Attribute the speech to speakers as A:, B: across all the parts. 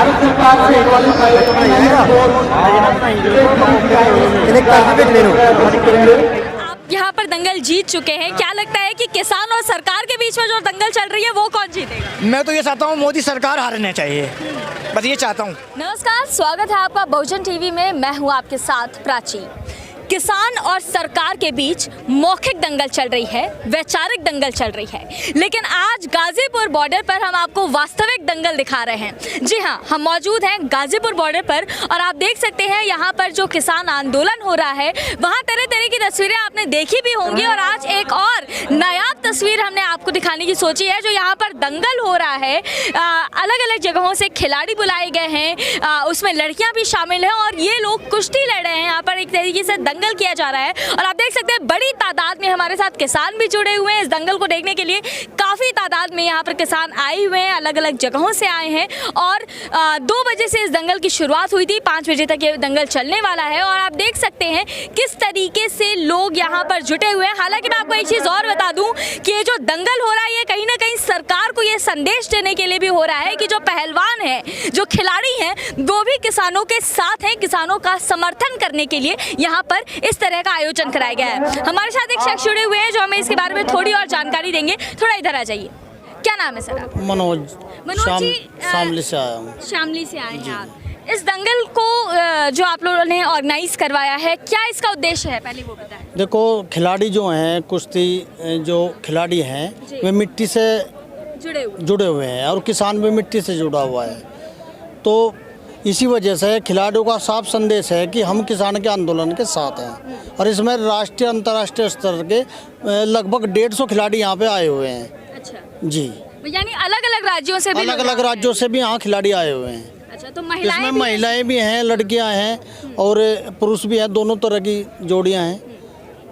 A: आप यहाँ पर दंगल जीत चुके हैं, क्या लगता है कि किसान और सरकार के बीच में जो दंगल चल रही है वो कौन जीतेगा?
B: मैं तो ये चाहता हूँ मोदी सरकार हारना चाहिए, बस ये चाहता हूँ।
A: नमस्कार, स्वागत है आपका बहुजन टीवी में। मैं हूँ आपके साथ प्राची। किसान और सरकार के बीच मौखिक दंगल चल रही है, वैचारिक दंगल चल रही है, लेकिन आज गाजीपुर बॉर्डर पर हम आपको वास्तविक दंगल दिखा रहे हैं। जी हाँ, हम मौजूद हैं गाजीपुर बॉर्डर पर और आप देख सकते हैं यहाँ पर जो किसान आंदोलन हो रहा है वहाँ तरह तरह की तस्वीरें आपने देखी भी होंगी। और आज एक और नायाब तस्वीर हमने आपको दिखाने की सोची है। जो यहाँ पर दंगल हो रहा है, अलग अलग जगहों से खिलाड़ी बुलाए गए हैं, उसमें लड़कियाँ भी शामिल हैं और ये लोग कुश्ती लड़ रहे हैं। यहाँ पर एक तरीके से दंगल किया जा रहा है और आप देख सकते हैं बड़ी तादाद में हमारे साथ किसान भी जुड़े हुए हैं इस दंगल को देखने के लिए। काफ़ी तादाद में यहाँ पर किसान आए हुए हैं, अलग अलग जगहों से आए हैं और 2 बजे से इस दंगल की शुरुआत हुई थी, 5 बजे तक ये दंगल चलने वाला है। और आप देख सकते हैं किस तरीके से लोग यहाँ पर जुटे हुए हैं। हालांकि मैं आपको एक चीज़ और बता दूं कि ये जो दंगल हो रहा है ये कहीं ना कहीं सरकार को ये संदेश देने के लिए भी हो रहा है कि जो पहलवान है, जो खिलाड़ी हैं, वो भी किसानों के साथ हैं, किसानों का समर्थन करने के लिए यहाँ पर इस तरह का आयोजन कराया गया है। हमारे साथ एक शख्स जुड़े हुए हैं जो हमें इसके बारे में थोड़ी और जानकारी देंगे। थोड़ा इधर आ जाइए। क्या नाम है सर आपका?
C: मनोज
A: जी,
C: शामली से आया हूँ।
A: शामली से आए हैं आप। इस दंगल को जो आप लोगों ने ऑर्गेनाइज करवाया है, क्या इसका उद्देश्य है, पहले वो बताएं।
C: देखो, खिलाड़ी जो हैं, कुश्ती जो खिलाड़ी हैं वे मिट्टी से जुड़े हुए हैं और किसान भी मिट्टी से जुड़ा हुआ है। तो इसी वजह से खिलाड़ियों का साफ संदेश है कि हम किसान के आंदोलन के साथ हैं और इसमें राष्ट्रीय अंतर्राष्ट्रीय स्तर के लगभग 150 खिलाड़ी यहाँ पे आए हुए हैं।
A: अच्छा
C: जी,
A: यानी अलग अलग राज्यों से भी
C: यहाँ खिलाड़ी आए हुए हैं।
A: अच्छा, तो
C: इसमें महिलाएं भी हैं, लड़कियां हैं और पुरुष भी हैं, दोनों तरह की जोड़ियां हैं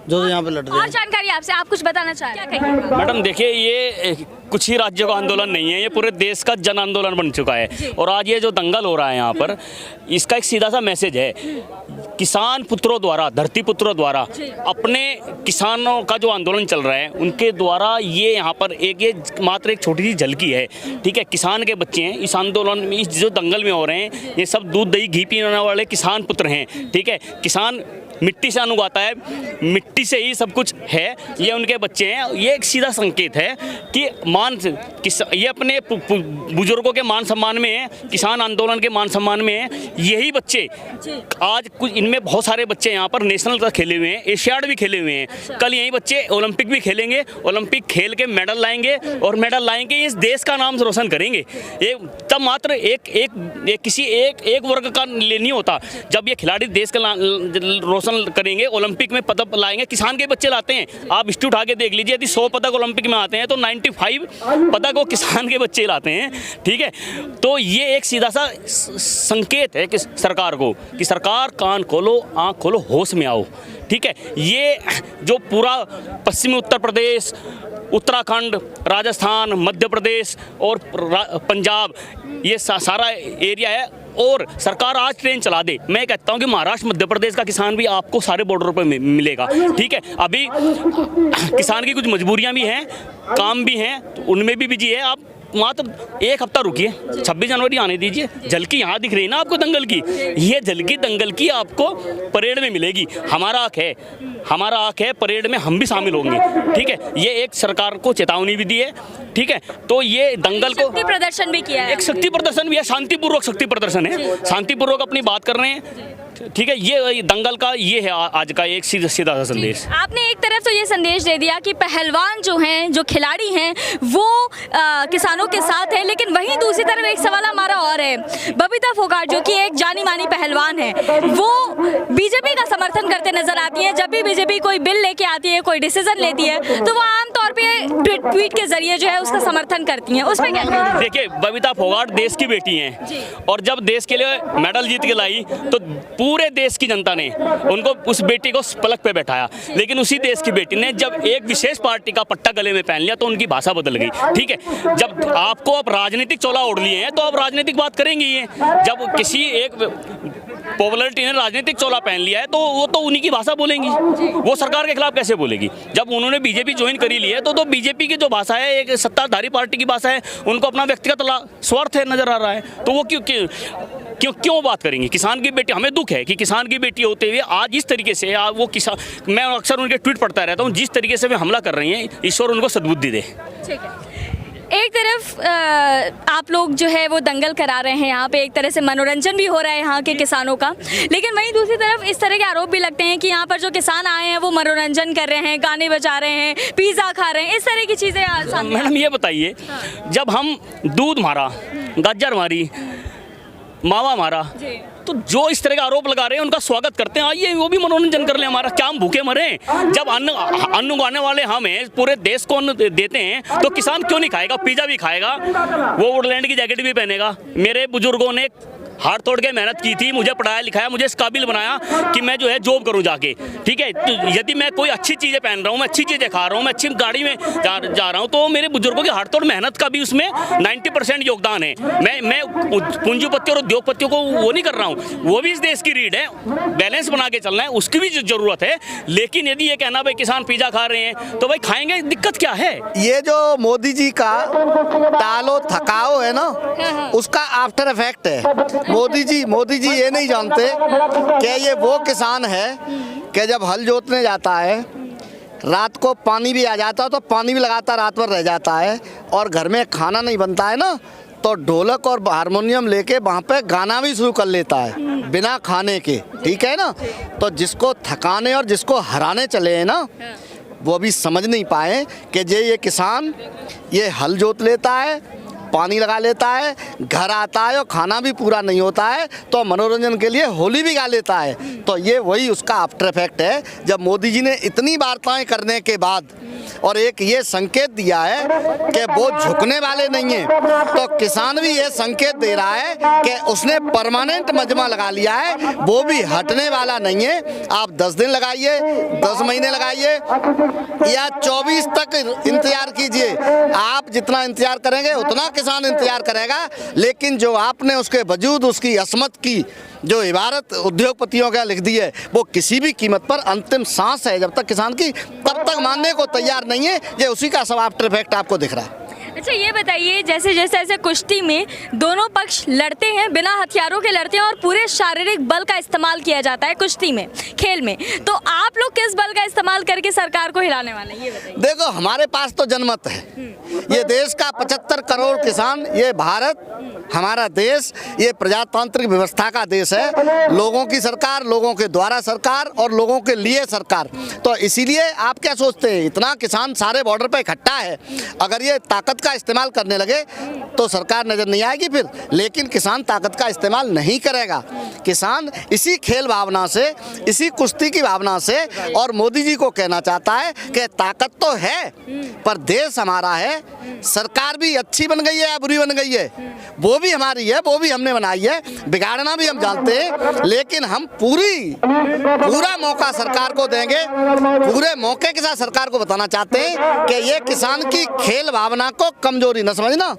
C: जो यहाँ पे लड़ रहे हैं।
A: और जानकारी आपसे, आप कुछ बताना चाह रहे हैं?
D: मैडम देखिए, ये कुछ ही राज्यों का आंदोलन नहीं है, ये पूरे देश का जन आंदोलन बन चुका है। और आज ये जो दंगल हो रहा है यहाँ पर, इसका एक सीधा सा मैसेज है। किसान पुत्रों द्वारा, धरती पुत्रों द्वारा अपने किसानों का जो आंदोलन चल रहा है उनके द्वारा ये यहाँ पर ये मात्र एक छोटी सी झलकी है। ठीक है, किसान के बच्चे हैं इस आंदोलन में, इस जो दंगल में हो रहे हैं, ये सब दूध दही घी पीने वाले किसान पुत्र हैं। ठीक है, किसान मिट्टी से अनुगाता है, मिट्टी से ही सब कुछ है, ये उनके बच्चे हैं। ये एक सीधा संकेत है कि ये अपने बुजुर्गों के मान सम्मान में है, किसान आंदोलन के मान सम्मान में है। यही बच्चे आज कुछ, इनमें बहुत सारे बच्चे यहाँ पर नेशनल तक खेले हुए हैं, एशियाड भी खेले हुए हैं। कल यही बच्चे ओलंपिक भी खेलेंगे, ओलंपिक खेल के मेडल लाएंगे और मेडल लाएंगे इस देश का नाम रोशन करेंगे। ये तब मात्र एक किसी एक वर्ग का नहीं होता। जब ये खिलाड़ी देश का रोशन करेंगे, ओलंपिक में पदक लाएंगे, किसान के बच्चे लाते हैं। आप हिस्ट्री उठा के देख लीजिए, यदि 100 पदक ओलंपिक में आते हैं तो 95 पदक वो किसान के बच्चे लाते हैं। ठीक है, तो ये एक सीधा सा संकेत है कि सरकार को, कि सरकार कान खोलो, आँख खोलो, होश में आओ। ठीक है, ये जो पूरा पश्चिमी उत्तर प्रदेश, उत्तराखंड, राजस्थान, मध्य प्रदेश और पंजाब, ये सारा एरिया है और सरकार आज ट्रेन चला दे, मैं कहता हूं कि महाराष्ट्र, मध्य प्रदेश का किसान भी आपको सारे बॉर्डरों पर मिलेगा। ठीक है, अभी किसान की कुछ मजबूरियां भी हैं, काम भी हैं, तो उनमें भी बिजी है। आप मात्र 1 हफ्ता रुकिए, 26 जनवरी आने दीजिए। झलकी यहाँ दिख रही है ना आपको दंगल की, ये झलकी दंगल की आपको परेड में मिलेगी। हमारा हक है परेड में हम भी शामिल होंगे। ठीक है, ये एक सरकार को चेतावनी भी दी है। ठीक है, तो ये दंगल को
A: शक्ति प्रदर्शन भी किया है,
D: एक शक्ति प्रदर्शन भी है, शांतिपूर्वक शक्ति प्रदर्शन है, शांतिपूर्वक अपनी बात कर रहे हैं। ठीक है, ये दंगल का ये है आज का एक सीधा सा संदेश।
A: आपने एक तरफ तो ये संदेश दे दिया कि पहलवान जो हैं, जो खिलाड़ी हैं, वो किसानों के साथ है, लेकिन वहीं दूसरी तरफ एक सवाल हमारा और है। बबीता फोगाट जो कि एक जानी मानी पहलवान है, वो बीजेपी का समर्थन करते नजर आती है। जब भी बीजेपी कोई बिल लेके आती है, कोई डिसीजन लेती है, तो वो आमतौर पे ट्वीट के जरिए जो है उसका समर्थन करती हैं। उसमें क्या?
D: देखिए, बबीता फोगाट देश की बेटी हैं और जब देश के लिए मेडल जीत के लाई तो पूरे देश की जनता ने उनको, उस बेटी को पलक पे बैठाया। लेकिन उसी देश की बेटी ने जब एक विशेष पार्टी का पट्टा गले में पहन लिया तो उनकी भाषा बदल गई। ठीक है, जब आपको अब राजनीतिक चोला ओढ़ लिए हैं तो आप राजनीतिक बात करेंगे ही। जब किसी एक पॉपुलरिटी ने राजनीतिक चोला पहन लिया है, तो वो तो उन्हीं की भाषा बोलेंगी, वो सरकार के खिलाफ कैसे बोलेगी। जब उन्होंने बीजेपी ज्वाइन करी ली है तो बीजेपी की जो भाषा है एक सत्ताधारी पार्टी की भाषा है, उनको अपना व्यक्तिगत स्वार्थ है नजर आ रहा है, तो वो क्यों बात करेंगे। किसान की बेटी, हमें दुख है कि किसान की बेटी होते हुए आज इस तरीके से वो किसान, मैं अक्सर उनके ट्वीट पढ़ता रहता हूँ, जिस तरीके से वे हमला कर रही हैं, ईश्वर उनको सद्बुद्धि दे।
A: ठीक है, एक तरफ आप लोग जो है वो दंगल करा रहे हैं यहाँ पे, एक तरह से मनोरंजन भी हो रहा है यहाँ के किसानों का, लेकिन वहीं दूसरी तरफ इस तरह के आरोप भी लगते हैं कि यहाँ पर जो किसान आए हैं वो मनोरंजन कर रहे हैं, गाने बजा रहे हैं, पिज़्ज़ा खा रहे हैं, इस तरह की चीज़ें सामने।
D: मैडम ये बताइए, जब हम दूध मारा, गाजर मारी, मावा मारा, तो जो इस तरह का आरोप लगा रहे हैं उनका स्वागत करते हैं, आइए वो भी मनोरंजन कर ले हमारा, क्या हम भूखे मरे। जब अन्न उगाने वाले हमें पूरे देश को अन्न देते हैं तो किसान क्यों नहीं खाएगा, पिज़्ज़ा भी खाएगा, वो वुडलैंड की जैकेट भी पहनेगा। मेरे बुजुर्गों ने हाथ तोड़ के मेहनत की थी, मुझे पढ़ाया लिखाया, मुझे इस काबिल बनाया कि मैं जो है जॉब करूं जाके, ठीक है। तो यदि मैं कोई अच्छी चीज़ें पहन रहा हूं, मैं अच्छी चीज़ें खा रहा हूं, मैं अच्छी गाड़ी में जा रहा हूं, तो मेरे बुजुर्गों की हाथ तोड़ मेहनत का भी उसमें 90% योगदान है। मैं पूंजीपतियों और उद्योगपतियों को वो नहीं कर रहा हूँ, वो भी इस देश की रीढ़ है, बैलेंस बना के चलना है, उसकी भी जरूरत है। लेकिन यदि ये कहना भाई किसान पिज़्ज़ा खा रहे हैं तो भाई खाएंगे, दिक्कत क्या है।
E: ये जो मोदी जी का टालो थकाओ है ना, उसका आफ्टर इफेक्ट है। मोदी जी ये नहीं जानते कि ये वो किसान है कि जब हल जोतने जाता है, रात को पानी भी आ जाता है तो पानी भी लगातार रात भर रह जाता है, और घर में खाना नहीं बनता है ना, तो ढोलक और हारमोनियम लेके वहाँ पे गाना भी शुरू कर लेता है बिना खाने के, ठीक है ना। तो जिसको थकाने और जिसको हराने चले हैं ना, वो भी समझ नहीं पाए कि ये किसान ये हल जोत लेता है, पानी लगा लेता है, घर आता है और खाना भी पूरा नहीं होता है, तो मनोरंजन के लिए होली भी गा लेता है। तो ये वही उसका आफ्टर इफेक्ट है। जब मोदी जी ने इतनी वार्ताएं करने के बाद और एक ये संकेत दिया है कि वो झुकने वाले नहीं हैं, तो किसान भी ये संकेत दे रहा है कि उसने परमानेंट मजमा लगा लिया है, वो भी हटने वाला नहीं है। आप 10 दिन लगाइए, 10 महीने लगाइए या 24 तक इंतजार कीजिए, आप जितना इंतजार करेंगे उतना किसान इंतजार करेगा। लेकिन जो आपने उसके वजूद उसकी असमत की जो इबारत उद्योगपतियों का लिख दी है, वो किसी भी कीमत पर अंतिम सांस है जब तक किसान की, तब तक मानने को तैयार नहीं है। ये उसी का सब आफ्टर इफेक्ट आपको दिख रहा है।
A: अच्छा ये बताइए, जैसे जैसे ऐसे कुश्ती में दोनों पक्ष लड़ते हैं, बिना हथियारों के लड़ते हैं और पूरे शारीरिक बल का इस्तेमाल किया जाता है कुश्ती में, खेल में, तो आप लोग किस बल का इस्तेमाल करके सरकार को हिलाने वाले हैं, ये बताइए।
E: देखो, हमारे पास तो जनमत है, ये देश का 75 करोड़ किसान, ये भारत हमारा देश, ये प्रजातांत्रिक व्यवस्था का देश है, लोगों की सरकार, लोगों के द्वारा सरकार और लोगों के लिए सरकार। तो इसीलिए आप क्या सोचते हैं, इतना किसान सारे बॉर्डर पे इकट्ठा है, अगर ये ताकत का इस्तेमाल करने लगे तो सरकार नजर नहीं आएगी फिर। लेकिन किसान ताकत का इस्तेमाल नहीं करेगा, किसान इसी खेल भावना से, इसी कुश्ती की भावना से, और मोदी जी को कहना चाहता है कि ताकत तो है पर देश हमारा है, सरकार भी अच्छी बन गई है या बुरी बन गई है, वो भी हमारी है, वो भी हमने बनाई है, बिगाड़ना भी हम जानते हैं, लेकिन हम पूरा मौका सरकार को देंगे, पूरे मौके के साथ सरकार को बताना चाहते हैं कि ये किसान की खेल भावना को कमजोरी न समझना,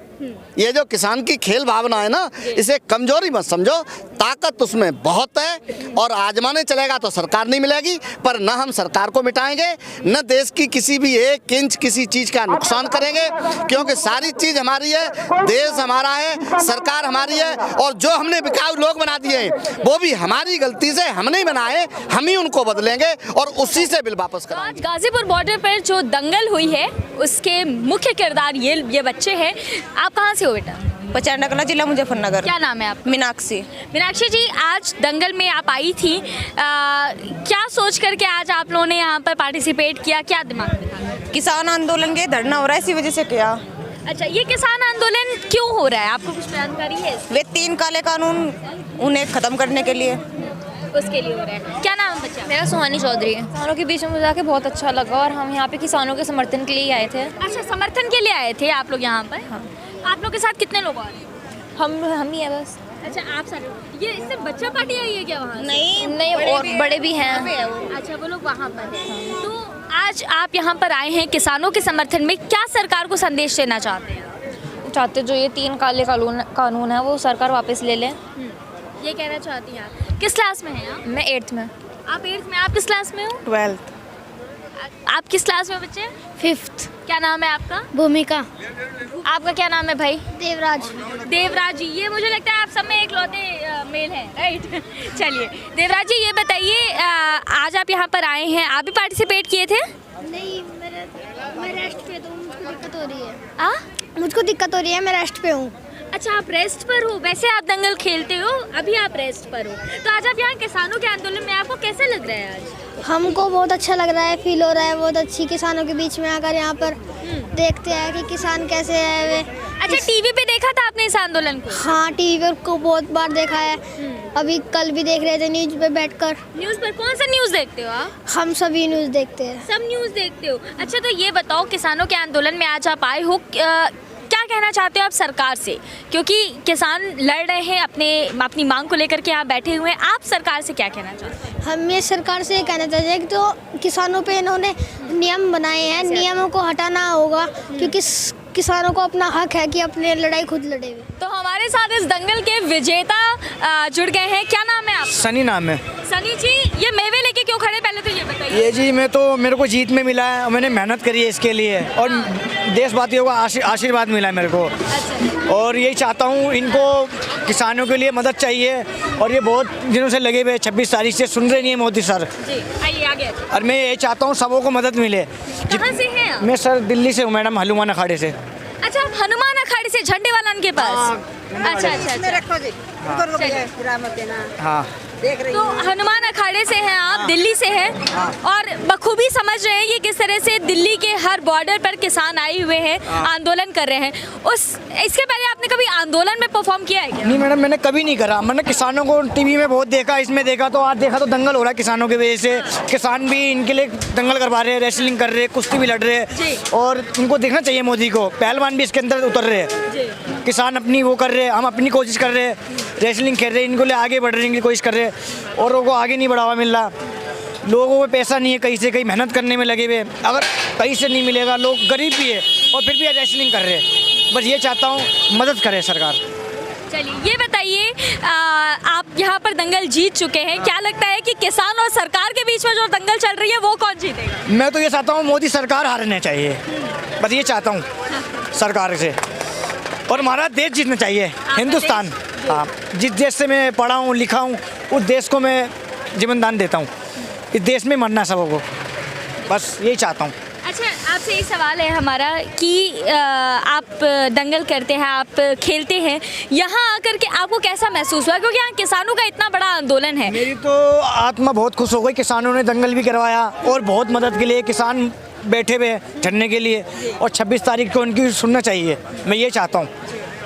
E: ये जो किसान की खेल भावना है ना, इसे कमजोरी मत समझो, ताकत उसमें बहुत है, और आजमाने चलेगा तो सरकार नहीं मिलेगी, पर न हम सरकार को मिटाएंगे, न देश की किसी भी एक इंच किसी चीज का नुकसान करेंगे, क्योंकि सारी चीज हमारी है, देश हमारा है, सरकार हमारी है, और जो हमने बिकाऊ लोग बना दिए हैं वो भी हमारी गलती से हम नहीं बनाए, हम ही उनको बदलेंगे और उसी से बिल वापस कराएंगे।
A: आज गाजीपुर बॉर्डर पर जो दंगल हुई है उसके मुख्य किरदार ये बच्चे हैं। आप कहाँ से हो बेटा?
F: पचानकला जिला मुजफ्फरनगर।
A: क्या नाम है आप?
F: मीनाक्षी।
A: मीनाक्षी जी, आज दंगल में आप आई थी, क्या सोच करके आज आप लोगों ने यहाँ पर पार्टिसिपेट किया, क्या दिमाग में था?
F: किसान आंदोलन के धरना हो रहा है, इसी वजह से किया।
A: अच्छा, ये किसान आंदोलन क्यों हो रहा है, आपको कुछ जानकारी है?
F: वे 3 काले कानून उन्हें खत्म करने के लिए,
A: उसके लिए हो रहा है। क्या नाम है बच्चा?
G: मेरा सुहानी चौधरी है। किसानों के बीच में मुझे आके बहुत अच्छा लगा, और हम यहाँ पे किसानों के समर्थन के लिए आए थे।
A: अच्छा, समर्थन के लिए आए थे आप लोग यहाँ पर? हाँ। आप लोग के साथ कितने लोग आ रहे हैं?
G: हम ही है बस।
A: अच्छा, आप सारे, ये इससे बच्चा पार्टी आई है क्या वहाँ से?
G: नहीं, और बड़े भी हैं।
A: अच्छा, वो लोग वहाँ पर हैं। तो आज आप यहाँ पर आए हैं किसानों के समर्थन में, क्या सरकार को संदेश देना चाहते हैं?
G: चाहते जो ये 3 काले कानून है वो सरकार वापस ले लें,
A: ये कहना चाहती हैं आप। किस क्लास में हैं आप?
G: मैं 8th में।
A: आप 8th में। आप किस क्लास में हो?
F: 12th।
A: आप किस क्लास में बच्चे?
H: 5th।
A: क्या नाम है आपका?
H: भूमिका।
A: आपका क्या नाम है भाई?
H: देवराज।
A: देवराज जी, ये मुझे लगता है आप सब में इकलौते मेल हैं, राइट? चलिए देवराज जी, ये बताइए आज आप यहाँ पर आए हैं, आप भी पार्टिसिपेट किए थे?
H: नहीं, मैं रेस्ट पे तो मुझको दिक्कत हो रही है।
A: आ?
H: मुझको दिक्कत हो रही है, मैं रेस्ट पे हूँ।
A: अच्छा, आप रेस्ट पर हो। वैसे आप दंगल खेलते हो, अभी आप रेस्ट पर हो, तो आज आप यहाँ किसानों के आंदोलन में, आपको कैसा लग रहा है आज?
H: हमको बहुत अच्छा लग रहा है, फील हो रहा है बहुत अच्छी, किसानों के बीच में आकर यहाँ पर देखते हैं कि किसान कैसे है वे।
A: अच्छा, टीवी पे देखा था आपने इस आंदोलन को?
H: हाँ, टीवी पर को बहुत बार देखा है। अभी कल भी देख रहे थे न्यूज़ पे बैठकर।
A: न्यूज़ पर कौन सा न्यूज़ देखते हो आप?
H: हम सभी न्यूज़ देखते हैं।
A: सब न्यूज़ देखते हो। अच्छा, तो ये बताओ, किसानों के आंदोलन में आज आप आए हो, क्या कहना चाहते हो आप सरकार से? क्योंकि किसान लड़ रहे हैं अपनी मांग को लेकर के यहाँ बैठे हुए हैं, आप सरकार से क्या कहना चाहते हैं?
H: हम ये सरकार से ये कहना चाहते हैं कि तो किसानों पे इन्होंने नियम बनाए हैं, नियमों को हटाना होगा, क्योंकि किसानों को अपना हक है कि अपने लड़ाई खुद लड़े हुए।
A: तो हमारे साथ इस दंगल के विजेता जुड़ गए हैं। क्या नाम है आप?
B: सनी नाम है।
A: सनी जी, ये मेवे लेके क्यों खड़े, पहले तो ये बताइए।
B: ये जी मेरे को जीत में मिला है, मैंने मेहनत करी है इसके लिए, और देशवासियों का आशीर्वाद मिला है मेरे को। और यही चाहता हूँ, इनको किसानों के लिए मदद चाहिए, और ये बहुत दिनों से लगे हुए 26 तारीख से सुन रहे नहीं है मोदी सर।
A: जी, आइए आगे।
B: और मैं ये चाहता हूँ सबों को मदद मिले।
A: कहाँ से हैं आप?
B: मैं सर दिल्ली से हूँ मैडम, हनुमान अखाड़े से।
A: अच्छा, आप हनुमान अखाड़े से, झंडे वालन के पास? अच्छा अच्छा अच्छा।
F: रखो जी, मत देना।
B: हाँ,
A: तो हनुमान अखाड़े से हैं आप, दिल्ली से हैं, और बखूबी समझ रहे हैं कि किस तरह से दिल्ली के हर बॉर्डर पर किसान आए हुए हैं, आंदोलन कर रहे हैं। इसके पहले आपने कभी आंदोलन में परफॉर्म किया है क्या?
B: नहीं मैडम, मैंने कभी नहीं करा। मैंने किसानों को टीवी में बहुत देखा, इसमें देखा, तो आज देखा तो दंगल हो रहा है किसानों की वजह से। किसान भी इनके लिए दंगल करवा रहे हैं, रेसलिंग कर रहे हैं, कुश्ती भी लड़ रहे हैं, और इनको देखना चाहिए मोदी को। पहलवान भी इसके अंदर उतर रहे हैं, किसान अपनी वो कर रहे हैं, हम अपनी कोशिश कर रहे हैं, रेसलिंग खेल रहे हैं, इनको लिए आगे बढ़ने की कोशिश कर रहे हैं, और लोगों को आगे नहीं बढ़ावा मिल रहा। लोगों को पैसा नहीं है, कहीं से कहीं मेहनत करने में लगे हुए, अगर कहीं से नहीं मिलेगा, लोग गरीब भी है और फिर भी रेसलिंग कर रहे हैं। बस ये चाहता हूँ मदद करे सरकार।
A: चलिए ये बताइए, आप यहाँ पर दंगल जीत चुके हैं, क्या लगता है कि किसान और सरकार के बीच में जो दंगल चल रही है वो कौन जीतेगा?
B: मैं तो ये चाहता हूँ मोदी सरकार हारने चाहिए, बस ये चाहता हूँ सरकार से, और हमारा देश जीतना चाहिए, हिंदुस्तान। हाँ, जिस देश से मैं पढ़ा हूँ लिखा हूँ उस देश को मैं जीवन दान देता हूँ। इस देश में मरना सबों को, बस यही चाहता हूँ।
A: अच्छा, आपसे एक सवाल है हमारा कि आप दंगल करते हैं, आप खेलते हैं, यहाँ आकर के आपको कैसा महसूस हुआ? क्योंकि यहाँ किसानों का इतना बड़ा आंदोलन है।
B: मेरी तो आत्मा बहुत खुश हो गई, किसानों ने दंगल भी करवाया और बहुत मदद के लिए किसान बैठे हुए हैं झरने के लिए, और 26 तारीख को उनकी सुनना चाहिए, मैं ये चाहता हूँ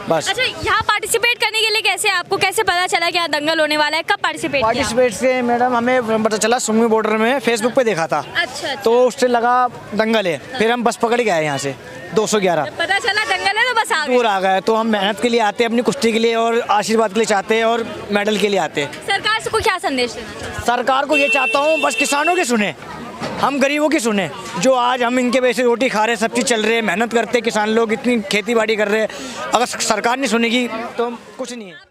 B: बस।
A: अच्छा, यहाँ पार्टिसिपेट करने के लिए कैसे, आपको कैसे पता चला कि यहाँ दंगल होने वाला है? कब
B: पार्टिसिपेट से मैडम हमें पता चला, सुंगमी बॉर्डर में फेसबुक पे देखा था।
A: अच्छा।
B: तो उससे लगा दंगल है, फिर हम बस पकड़ के आए यहाँ से 211।
A: पता चला दंगल है तो बस
B: दूर आ गए। तो हम मेहनत के लिए आते हैं, अपनी कुश्ती के लिए और आशीर्वाद के लिए चाहते हैं, और मेडल के लिए आते हैं।
A: सरकार से को क्या संदेश देना?
B: सरकार को ये चाहता हूँ बस किसानों की सुने, हम गरीबों की सुने, जो आज हम इनके वजह से रोटी खा रहे हैं, सब चीज़ चल रहे हैं, मेहनत करते हैं किसान लोग, इतनी खेती बाड़ी कर रहे हैं। अगर सरकार नहीं सुनेगी तो कुछ नहीं है।